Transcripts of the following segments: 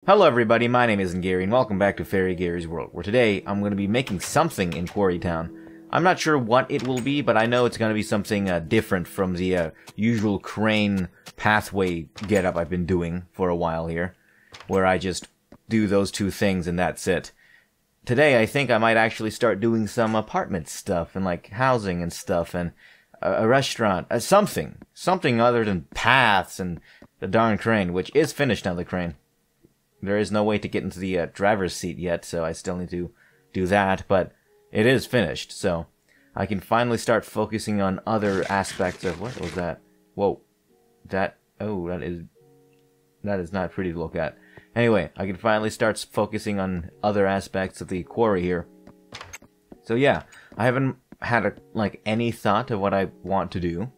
Hello everybody, my name is Gary and welcome back to Fairy Gary's World, where today I'm going to be making something in Quarry Town. I'm not sure what it will be, but I know it's going to be something different from the usual crane pathway getup I've been doing for a while here, where I just do those two things and that's it. Today I think I might actually start doing some apartment stuff and like housing and stuff and a restaurant, something other than paths and the darn crane, which is finished now, the crane. There is no way to get into the driver's seat yet, so I still need to do that, but it is finished, so I can finally start focusing on other aspects of... What was that? Whoa. That is not pretty to look at. Anyway, I can finally start focusing on other aspects of the quarry here. So yeah, I haven't had any thought of what I want to do.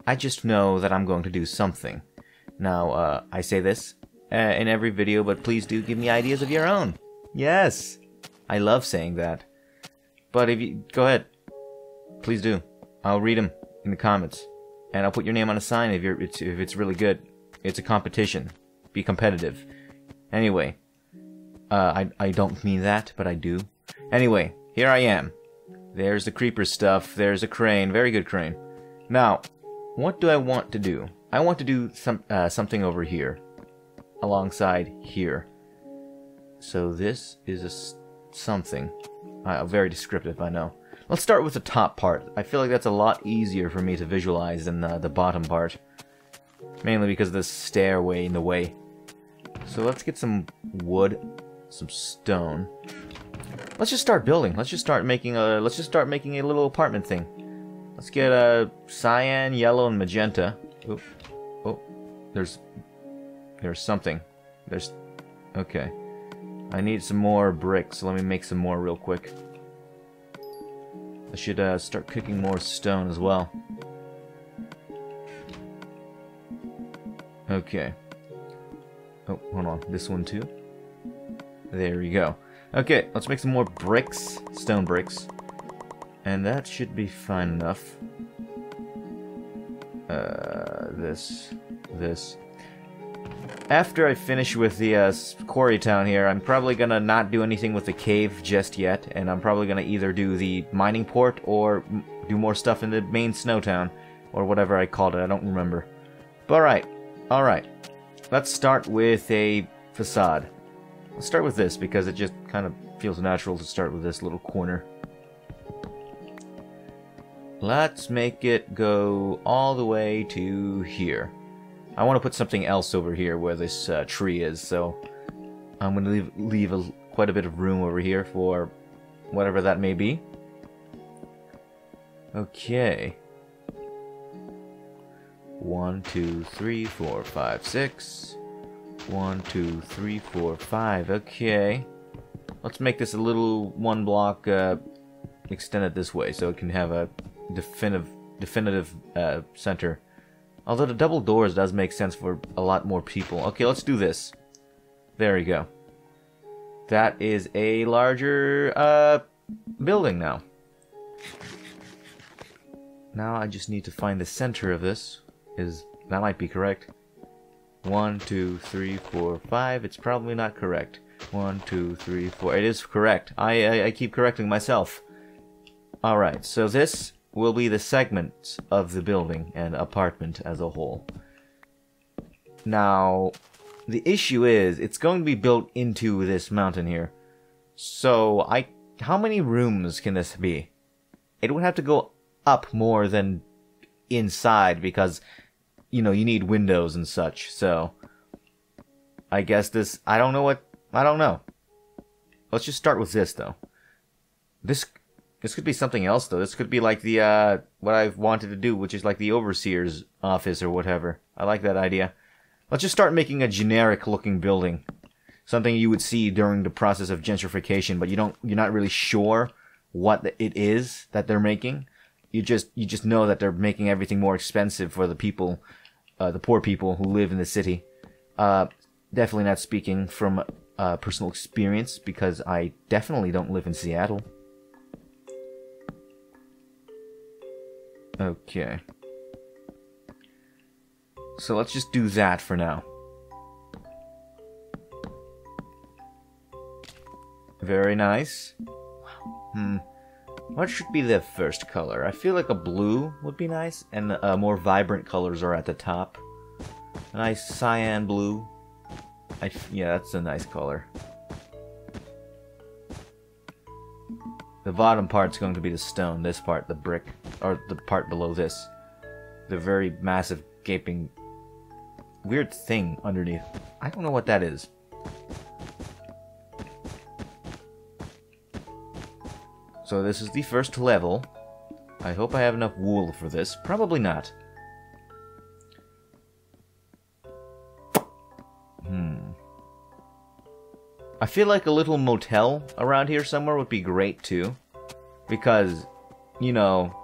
I just know that I'm going to do something. Now, I say this in every video, but please do give me ideas of your own. Yes, I love saying that. But if you go ahead, please do. I'll read them in the comments, and I'll put your name on a sign if it's really good. It's a competition. Be competitive. Anyway, I don't mean that, but I do. Anyway, here I am. There's the creeper stuff. There's a crane. Very good crane. Now, what do I want to do? I want to do something over here, alongside here. So this is something. Very descriptive, I know. Let's start with the top part. I feel like that's a lot easier for me to visualize than the bottom part. Mainly because of the stairway in the way. So let's get some wood, some stone. Let's just start building. Let's just start making a little apartment thing. Let's get a cyan, yellow, and magenta. Oh, there's something. Okay. I need some more bricks, so let me make some more real quick. I should start cooking more stone as well. Okay. Oh, hold on. This one too. There we go. Okay, let's make some more bricks. Stone bricks. And that should be fine enough. This. After I finish with the quarry town here, I'm probably gonna not do anything with the cave just yet, and I'm probably gonna either do the mining port or do more stuff in the main snow town, or whatever I called it. I don't remember. But all right. Let's start with a facade. Let's start with this because it just kind of feels natural to start with this little corner. Let's make it go all the way to here. I want to put something else over here where this tree is, so I'm going to leave quite a bit of room over here for whatever that may be. Okay. 1, 2, 3, 4, 5, 6. 1, 2, 3, 4, 5. Okay. Let's make this a little one block extended this way so it can have a definitive center. Although the double doors does make sense for a lot more people. Okay, let's do this. There we go. That is a larger building now. Now I just need to find the center of this. That might be correct. 1, 2, 3, 4, 5. It's probably not correct. 1, 2, 3, 4. It is correct. I keep correcting myself. Alright, so this will be the segment of the building and apartment as a whole. Now, the issue is, it's going to be built into this mountain here. So, how many rooms can this be? It would have to go up more than inside because, you know, you need windows and such. So, I guess this, I don't know. Let's just start with this, though. This could be something else, though. This could be like the, what I've wanted to do, which is like the overseer's office or whatever. I like that idea. Let's just start making a generic-looking building. Something you would see during the process of gentrification, but you're not really sure what it is that they're making. You just know that they're making everything more expensive for the people, the poor people who live in the city. Definitely not speaking from personal experience, because I definitely don't live in Seattle. Okay. So let's just do that for now. Very nice. What should be the first color? I feel like a blue would be nice, and more vibrant colors are at the top. A nice cyan blue. Yeah, that's a nice color. The bottom part's going to be the stone, this part, the brick, or the part below this. The very massive, gaping, weird thing underneath. I don't know what that is. So this is the first level. I hope I have enough wool for this. Probably not. I feel like a little motel around here somewhere would be great too. Because, you know,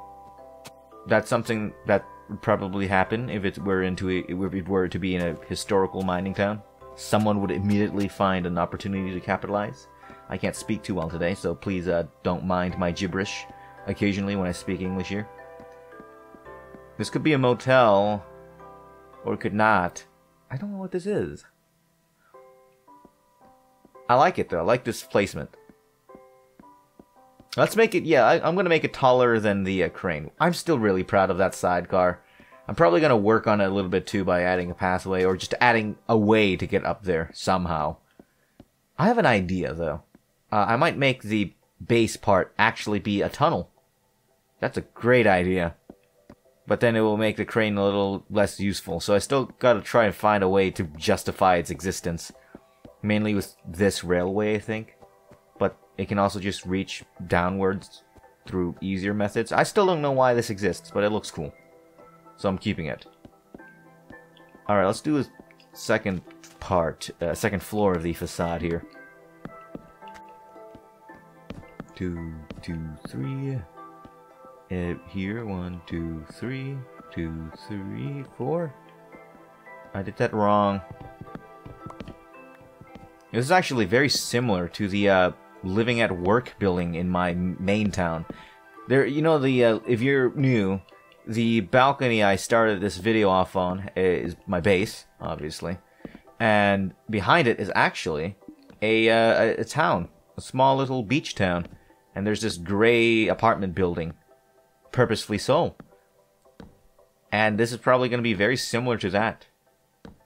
that's something that would probably happen if it were to be in a historical mining town. Someone would immediately find an opportunity to capitalize. I can't speak too well today, so please don't mind my gibberish occasionally when I speak English here. This could be a motel, or it could not. I don't know what this is. I like it though, I like this placement. Let's make it, yeah, I'm going to make it taller than the crane. I'm still really proud of that sidecar. I'm probably going to work on it a little bit too by adding a pathway, or just adding a way to get up there somehow. I have an idea though. I might make the base part actually be a tunnel. That's a great idea. But then it will make the crane a little less useful, so I still gotta try and find a way to justify its existence. Mainly with this railway, I think. But it can also just reach downwards through easier methods. I still don't know why this exists, but it looks cool. So I'm keeping it. Alright, let's do a second part, second floor of the facade here. 2, 2, 3. Here, 1, 2, 3. 2, 3, 4. I did that wrong. This is actually very similar to the living at work building in my main town. There, you know, if you're new, the balcony I started this video off on is my base, obviously, and behind it is actually a town, a small little beach town, and there's this gray apartment building, purposefully so. And this is probably going to be very similar to that.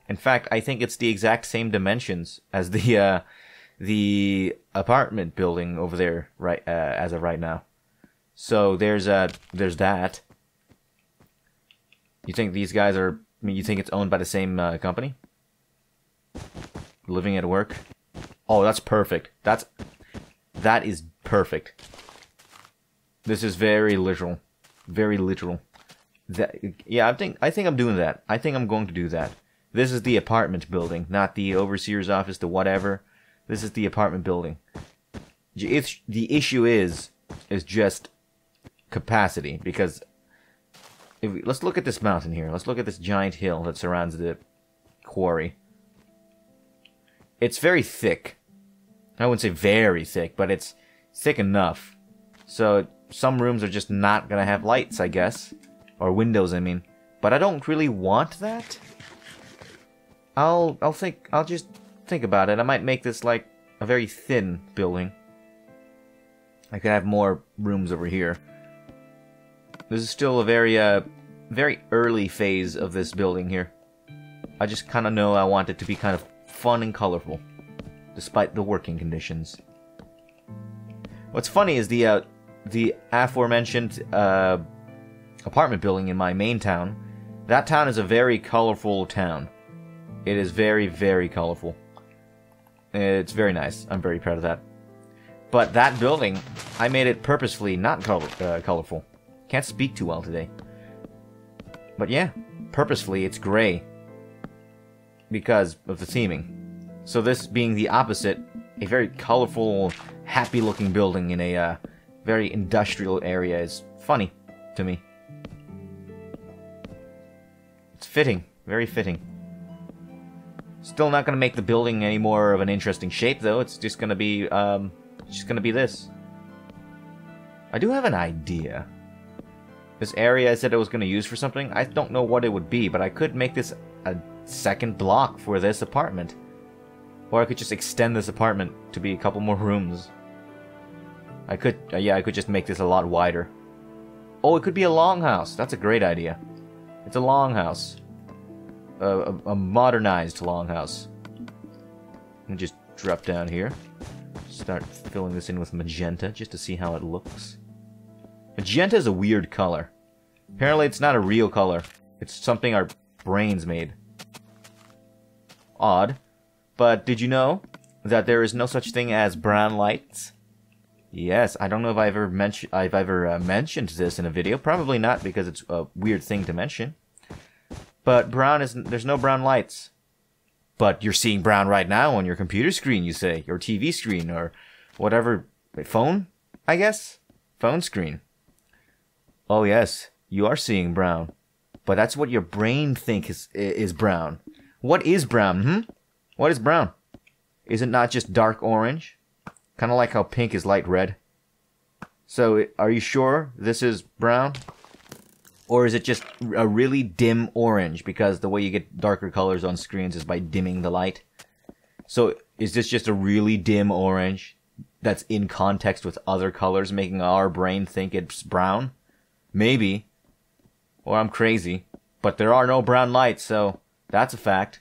In fact, I think it's the exact same dimensions as the apartment building over there, right as of right now. So there's that. You think these guys are? I mean, you think it's owned by the same company? Living at work. Oh, that's perfect. That is perfect. This is very literal, very literal. Yeah, I think I'm doing that. I think I'm going to do that. This is the apartment building, not the overseer's office, the whatever. This is the apartment building. The issue is just capacity, because let's look at this mountain here. Let's look at this giant hill that surrounds the quarry. It's very thick. I wouldn't say very thick, but it's thick enough. So some rooms are just not gonna have lights, I guess, or windows, I mean. But I don't really want that. I'll just think about it. I might make this like a very thin building. I could have more rooms over here. This is still a very early phase of this building here. I just kind of know I want it to be kind of fun and colorful, despite the working conditions. What's funny is the aforementioned apartment building in my main town. That town is a very colorful town. It is very, very colorful. It's very nice. I'm very proud of that. But that building, I made it purposefully not colorful. Can't speak too well today. But yeah, purposefully it's gray. Because of the theming. So this being the opposite, a very colorful, happy-looking building in a very industrial area is funny to me. It's fitting. Very fitting. Still not gonna make the building any more of an interesting shape, though. It's just gonna be, this. I do have an idea. This area I said I was gonna use for something, I don't know what it would be, but I could make this a second block for this apartment. Or I could just extend this apartment to be a couple more rooms. I could, yeah, I could just make this a lot wider. Oh, it could be a longhouse. That's a great idea. It's a longhouse. A modernized longhouse. And just drop down here. Start filling this in with magenta just to see how it looks. Magenta is a weird color. Apparently it's not a real color. It's something our brains made. Odd. But did you know that there is no such thing as brown lights? Yes, I don't know if I've ever mentioned this in a video. Probably not, because it's a weird thing to mention. But there's no brown lights. But you're seeing brown right now on your computer screen, you say. Your TV screen, or whatever. Phone, I guess? Phone screen. Oh yes, you are seeing brown. But that's what your brain thinks is brown. What is brown, What is brown? Is it not just dark orange? Kind of like how pink is light red. So, are you sure this is brown? Or is it just a really dim orange? Because the way you get darker colors on screens is by dimming the light. So, is this just a really dim orange that's in context with other colors, making our brain think it's brown? Maybe. Or I'm crazy. But there are no brown lights, so that's a fact.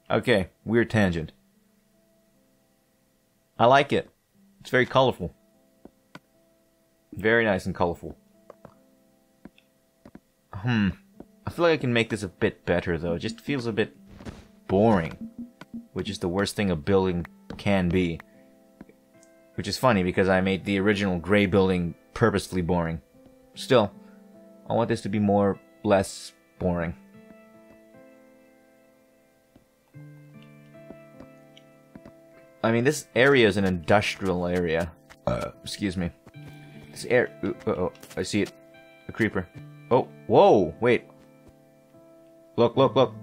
Okay, weird tangent. I like it. It's very colorful. Very nice and colorful. I feel like I can make this a bit better, though. It just feels a bit boring. Which is the worst thing a building can be. Which is funny, because I made the original gray building purposefully boring. Still, I want this to be less boring. I mean, this area is an industrial area. Excuse me. This uh-oh, I see it. A creeper. Oh, whoa, wait. Look, look, look.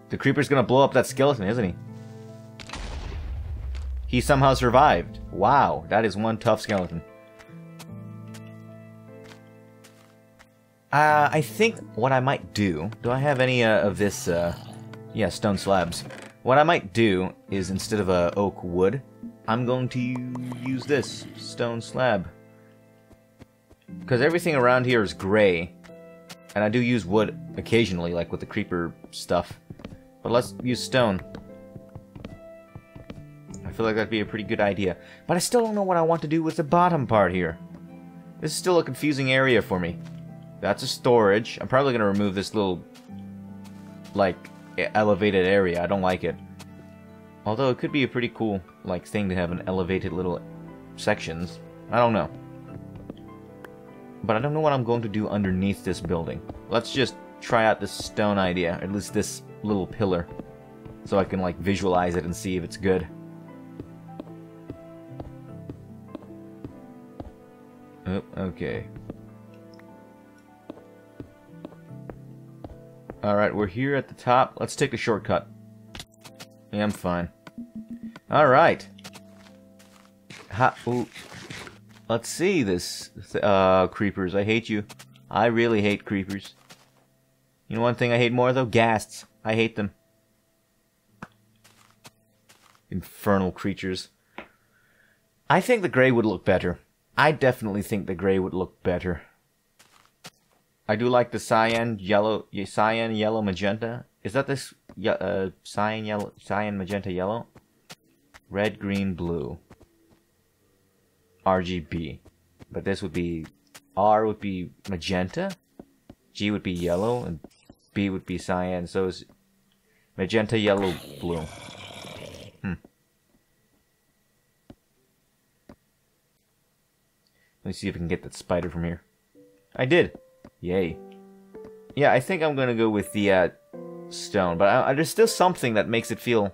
The creeper's gonna blow up that skeleton, isn't he? He somehow survived. Wow, that is one tough skeleton. I think what I might do... Do I have any of this, yeah, stone slabs. What I might do is, instead of oak wood, I'm going to use this stone slab. Because everything around here is gray. And I do use wood occasionally, like with the creeper stuff. But let's use stone. I feel like that'd be a pretty good idea. But I still don't know what I want to do with the bottom part here. This is still a confusing area for me. That's a storage. I'm probably going to remove this little, like, elevated area. I don't like it. Although it could be a pretty cool, like, thing to have an elevated little sections. I don't know. But I don't know what I'm going to do underneath this building. Let's just try out this stone idea, or at least this little pillar, so I can, like, visualize it and see if it's good. Oh, okay. Alright, we're here at the top. Let's take the shortcut. Yeah, I'm fine. Alright. Let's see this. Creepers. I hate you. I really hate creepers. You know one thing I hate more, though? Ghasts. I hate them. Infernal creatures. I think the gray would look better. I definitely think the gray would look better. I do like the cyan, yellow, magenta. Is that this cyan, magenta, yellow? Red, green, blue. RGB. But this would be... R would be magenta. G would be yellow. And B would be cyan. So it's magenta, yellow, blue. Let me see if I can get that spider from here. I did! Yay. Yeah, I think I'm gonna go with the stone. But there's still something that makes it feel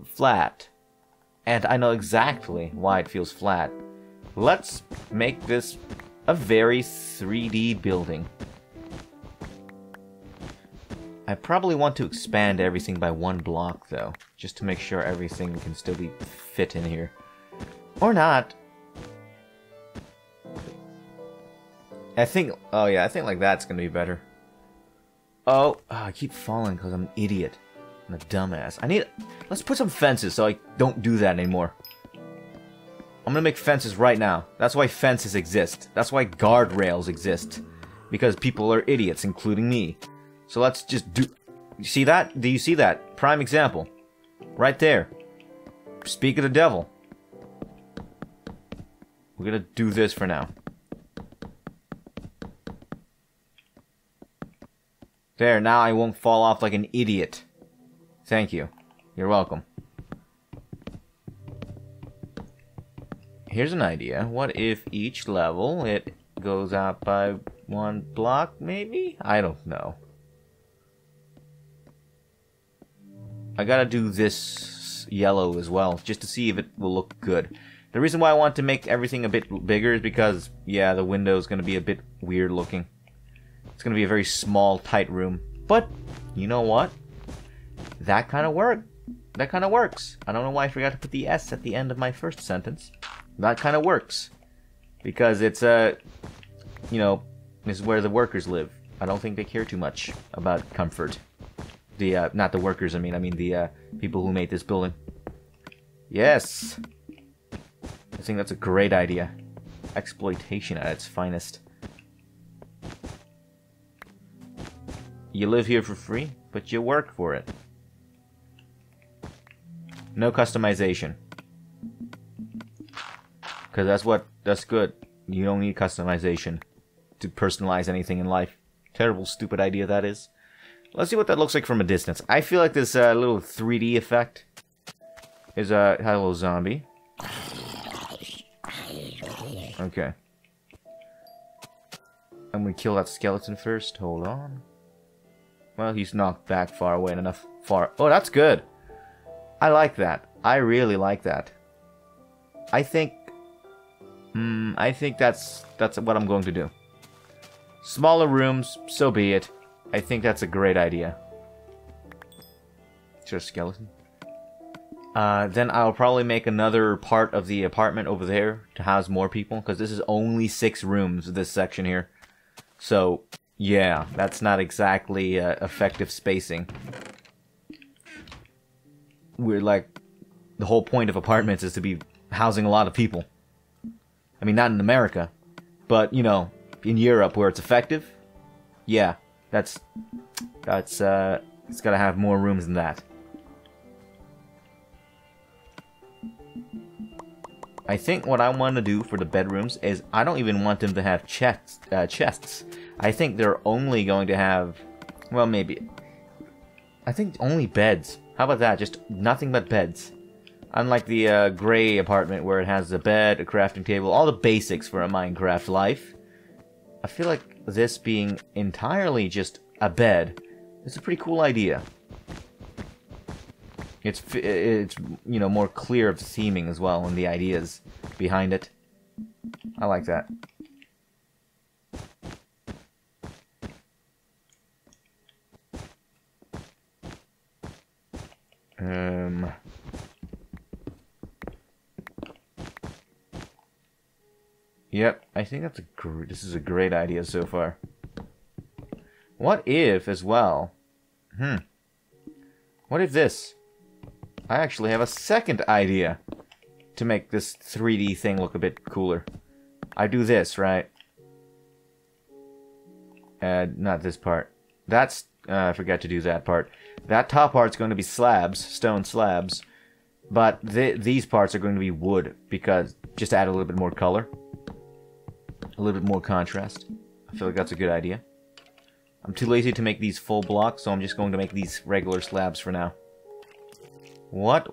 flat. And I know exactly why it feels flat. Let's make this a very 3D building. I probably want to expand everything by 1 block, though. Just to make sure everything can still be fit in here. Or not. I think... Oh, yeah, I think like that's gonna be better. Oh, I keep falling because I'm an idiot. I'm a dumbass. Let's put some fences so I don't do that anymore. I'm gonna make fences right now. That's why fences exist. That's why guardrails exist. Because people are idiots, including me. So let's just do... You see that? Do you see that? Prime example. Right there. Speak of the devil. We're gonna do this for now. There, now I won't fall off like an idiot. Thank you. You're welcome. Here's an idea. What if each level, it goes out by 1 block, maybe? I don't know. I gotta do this yellow as well, just to see if it will look good. The reason why I want to make everything a bit bigger is because, yeah, the window's gonna be a bit weird looking. It's gonna be a very small, tight room. But, you know what? That kind of works. I don't know why I forgot to put the S at the end of my first sentence. That kind of works. Because it's, you know, this is where the workers live. I don't think they care too much about comfort. Not the workers, I mean the, people who made this building. Yes! I think that's a great idea. Exploitation at its finest. You live here for free, but you work for it. No customization. Because that's good. You don't need customization to personalize anything in life. Terrible, stupid idea that is. Let's see what that looks like from a distance. I feel like this little 3D effect is a hello zombie. Okay. I'm gonna kill that skeleton first. Hold on. Well, he's knocked back far away and enough far. Oh, that's good. I like that. I really like that. I think that's what I'm going to do. Smaller rooms, so be it. I think that's a great idea. Is there a skeleton? Then I'll probably make another part of the apartment over there to house more people, because this is only 6 rooms, this section here. So, yeah, that's not exactly effective spacing. We're like, the whole point of apartments is to be housing a lot of people. I mean, not in America, but, you know, in Europe where it's effective, yeah, it's gotta have more rooms than that. I think what I want to do for the bedrooms is I don't even want them to have chests. I think they're only going to have, well, maybe, I think only beds. How about that? Just nothing but beds. Unlike the gray apartment where it has a bed, a crafting table, all the basics for a Minecraft life. I feel like this being entirely just a bed is a pretty cool idea. It's you know, more clear of the theming as well and the ideas behind it. I like that. Yep, I think that's this is a great idea so far. What if, as well... What if this? I actually have a second idea to make this 3D thing look a bit cooler. I do this, right? Not this part. That's... I forgot to do that part. That top part's going to be slabs, stone slabs. But these parts are going to be wood, because just to add a little bit more color. A little bit more contrast. I feel like that's a good idea. I'm too lazy to make these full blocks, so I'm just going to make these regular slabs for now. What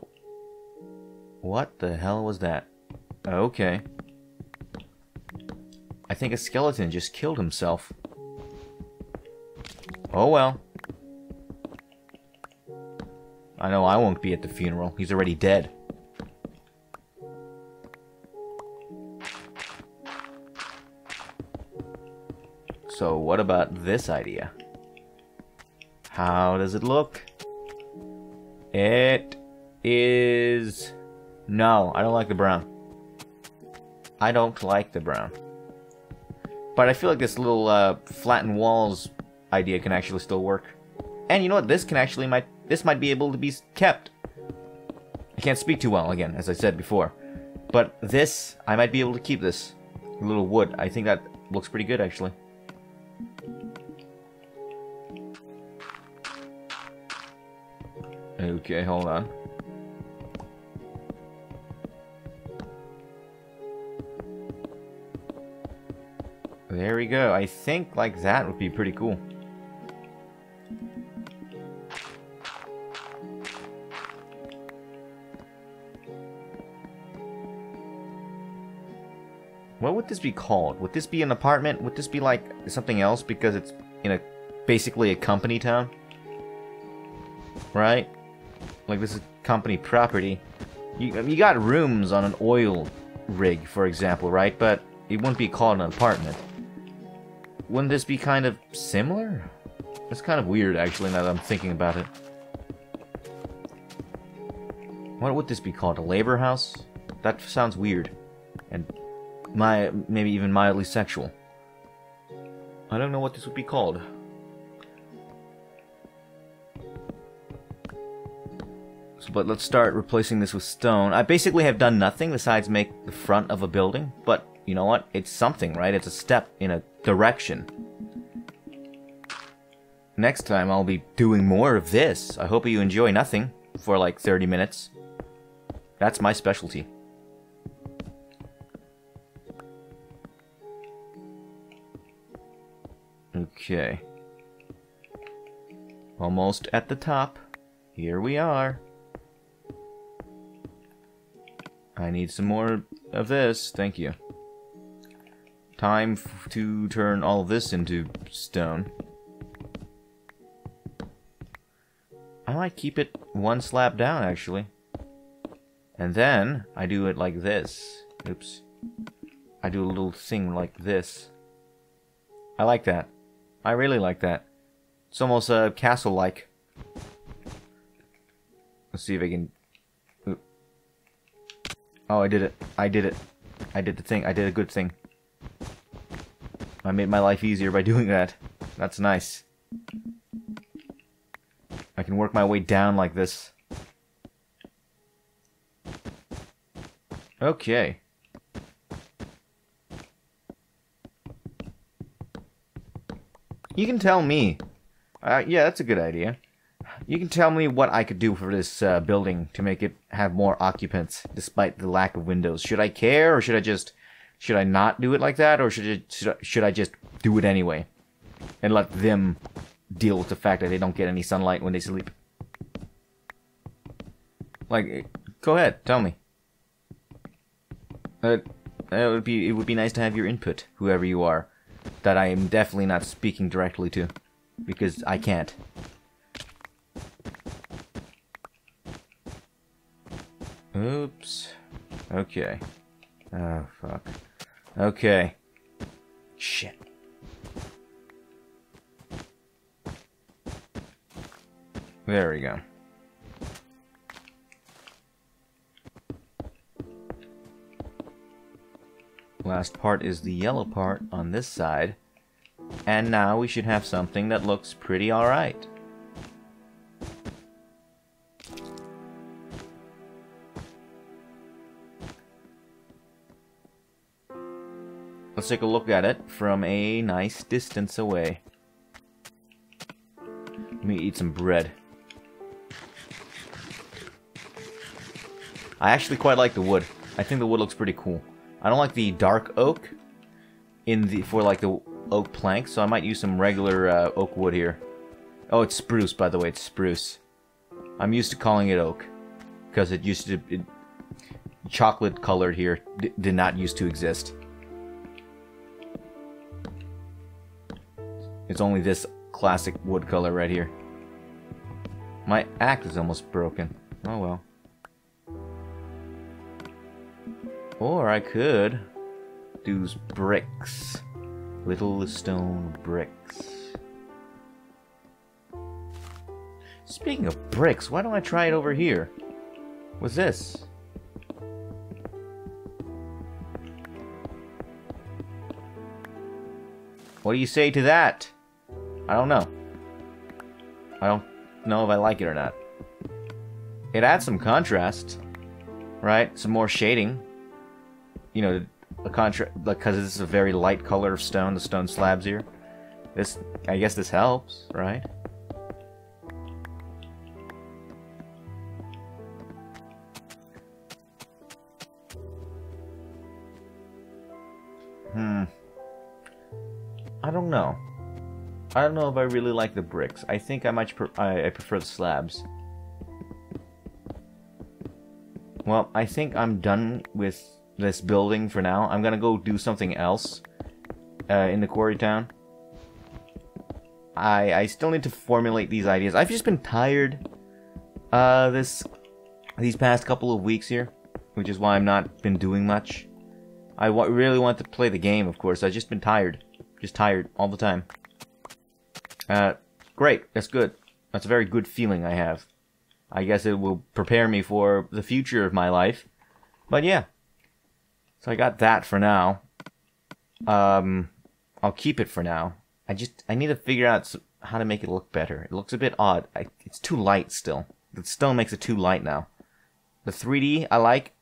the hell was that? Okay. I think a skeleton just killed himself. Oh well. I know I won't be at the funeral. He's already dead. So what about this idea? How does it look? It is... No, I don't like the brown. I don't like the brown. But I feel like this little flattened walls idea can actually still work. And you know what? This can actually this might be able to be kept. I can't speak too well, again, as I said before. But this, I might be able to keep this. A little wood. I think that looks pretty good, actually. Okay, hold on. There we go. I think like that would be pretty cool. What would this be called? Would this be an apartment? Would this be like something else because it's in a basically a company town? Right? Like this is company property. You got rooms on an oil rig, for example, right? But it wouldn't be called an apartment. Wouldn't this be kind of similar? It's kind of weird, actually, now that I'm thinking about it. What would this be called? A labor house? That sounds weird. And maybe even mildly sexual. I don't know what this would be called. But let's start replacing this with stone. I basically have done nothing besides make the front of a building. But you know what? It's something, right? It's a step in a direction. Next time I'll be doing more of this. I hope you enjoy nothing for like 30 minutes. That's my specialty. Okay. Almost at the top. Here we are. I need some more of this. Thank you. Time to turn all of this into stone. I might keep it one slab down, actually. And then I do it like this. Oops. I do a little thing like this. I like that. I really like that. It's almost castle-like. Let's see if I can... Oop. Oh, I did it. I did it. I did the thing. I did a good thing. I made my life easier by doing that. That's nice. I can work my way down like this. Okay. You can tell me. Yeah, that's a good idea. You can tell me what I could do for this building to make it have more occupants, despite the lack of windows. Should I care, or should I not do it like that, or should I just do it anyway, and let them deal with the fact that they don't get any sunlight when they sleep? Like, go ahead, tell me. It would be nice to have your input, whoever you are, that I am definitely not speaking directly to, because I can't. Oops. Okay. Oh, fuck. Okay. Shit. There we go. Last part is the yellow part on this side. And now we should have something that looks pretty alright. Let's take a look at it from a nice distance away. Let me eat some bread. I actually quite like the wood. I think the wood looks pretty cool. I don't like the dark oak for like the oak plank, so I might use some regular oak wood here. Oh, it's spruce, by the way. It's spruce. I'm used to calling it oak because it used to chocolate colored here did not used to exist. It's only this classic wood color right here. My axe is almost broken. Oh well. Or I could do bricks. Little stone bricks. Speaking of bricks, why don't I try it over here? What's this? What do you say to that? I don't know. I don't know if I like it or not. It adds some contrast, right? Some more shading. You know, a contrast, because this is a very light color of stone, the stone slabs here. This, I guess this helps, right? I don't know. I don't know if I really like the bricks. I think I might I prefer the slabs. Well, I think I'm done with this building for now. I'm gonna go do something else in the quarry town. I still need to formulate these ideas. I've just been tired these past couple of weeks here, which is why I've not been doing much. I really want to play the game, of course. I've just been tired. Just tired all the time. Great. That's good. That's a very good feeling I have. I guess it will prepare me for the future of my life. But yeah. So I got that for now. I'll keep it for now. I need to figure out how to make it look better. It looks a bit odd. It's too light still. The stone makes it too light now. The 3D I like.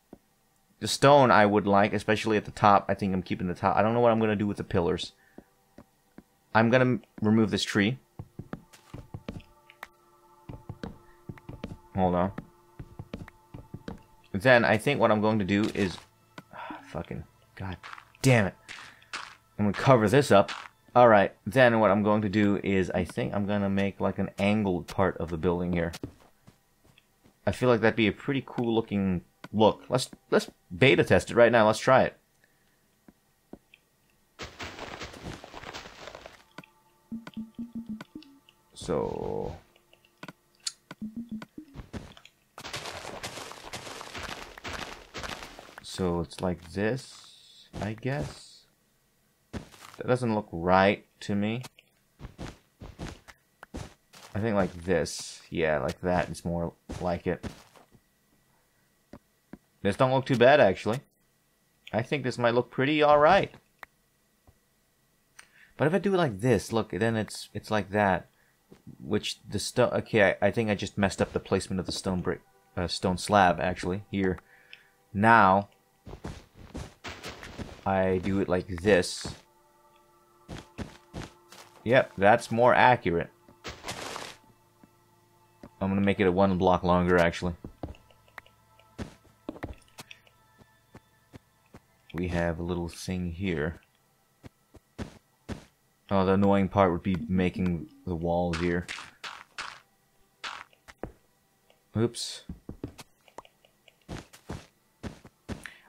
The stone I would like, especially at the top. I think I'm keeping the top. I don't know what I'm going to do with the pillars. I'm going to remove this tree. Hold on. Then I think what I'm going to do is... fucking... God damn it. I'm going to cover this up. Alright, then what I'm going to do is I think I'm going to make like an angled part of the building here. I feel like that'd be a pretty cool looking look. Let's beta test it right now. Let's try it. So it's like this, I guess. That doesn't look right to me. I think like this. Yeah, like that. It's more like it. This don't look too bad, actually. I think this might look pretty alright. But if I do it like this, look, then it's like that. Which the stone... Okay, I think I just messed up the placement of the stone brick... stone slab, actually, here. Now, I do it like this. Yep, that's more accurate. I'm gonna make it a 1 block longer, actually. We have a little thing here. Oh, the annoying part would be making the walls here. Oops.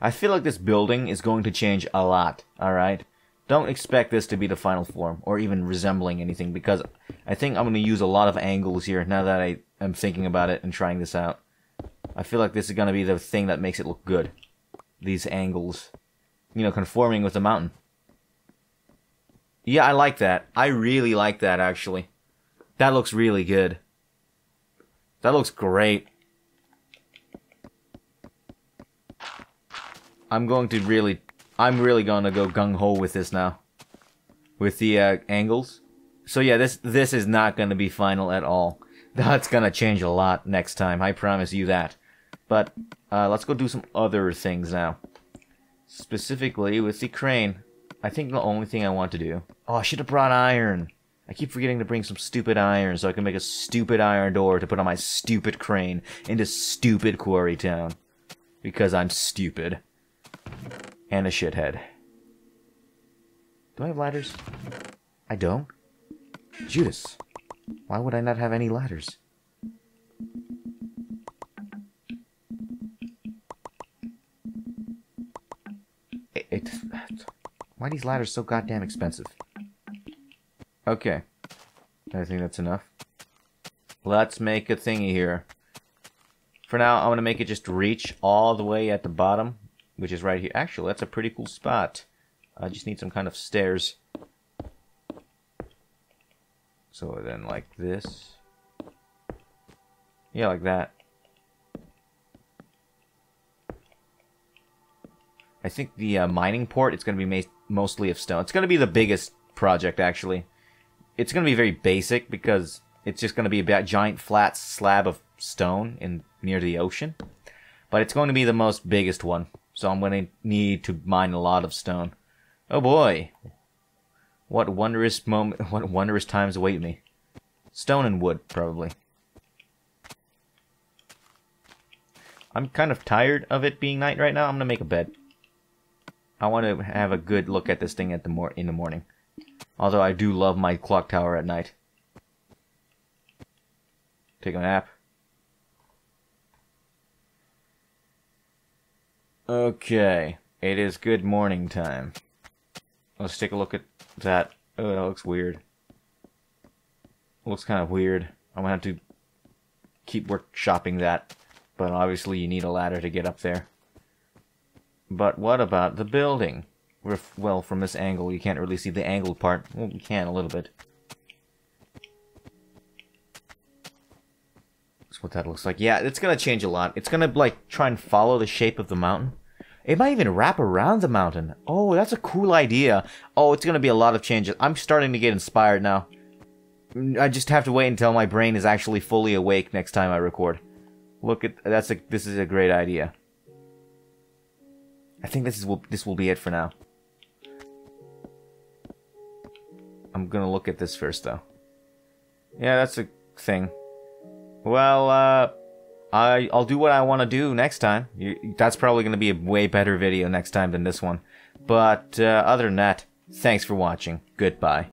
I feel like this building is going to change a lot, alright? Don't expect this to be the final form, or even resembling anything, because I think I'm going to use a lot of angles here, now that I am thinking about it and trying this out. I feel like this is going to be the thing that makes it look good. These angles. You know, conforming with the mountain. Yeah, I like that. I really like that, actually. That looks really good. That looks great. I'm really going to go gung-ho with this now. With the angles. So yeah, this is not going to be final at all. That's going to change a lot next time. I promise you that. But let's go do some other things now. Specifically with the crane. I think the only thing I want to do... Oh, I should have brought iron. I keep forgetting to bring some stupid iron so I can make a stupid iron door to put on my stupid crane into stupid quarry town. Because I'm stupid. And a shithead. Do I have ladders? I don't? Judas. Why would I not have any ladders? Why are these ladders so goddamn expensive? Okay. I think that's enough. Let's make a thingy here. For now, I'm going to make it just reach all the way at the bottom, which is right here. Actually, that's a pretty cool spot. I just need some kind of stairs. So then, like this. Yeah, like that. I think the mining port, it's going to be mostly of stone. It's going to be the biggest project, actually. It's going to be very basic because it's just going to be a giant flat slab of stone in near the ocean. But it's going to be the most biggest one. So I'm going to need to mine a lot of stone. Oh boy. What wondrous times await me. Stone and wood, probably. I'm kind of tired of it being night right now. I'm going to make a bed. I want to have a good look at this thing in the morning. Although I do love my clock tower at night. Take a nap. Okay. It is good morning time. Let's take a look at that. Oh, that looks weird. Looks kind of weird. I'm going to have to keep workshopping that. But obviously you need a ladder to get up there. But what about the building? Well, from this angle, you can't really see the angled part. Well, you can a little bit. That's what that looks like. Yeah, it's going to change a lot. It's going to, like, try and follow the shape of the mountain. It might even wrap around the mountain. Oh, that's a cool idea. Oh, it's going to be a lot of changes. I'm starting to get inspired now. I just have to wait until my brain is actually fully awake next time I record. Look at this is a great idea. I think this will be it for now. I'm gonna look at this first though. Yeah, that's a thing. Well, I'll do what I want to do next time. That's probably gonna be a way better video next time than this one. But other than that, thanks for watching. Goodbye.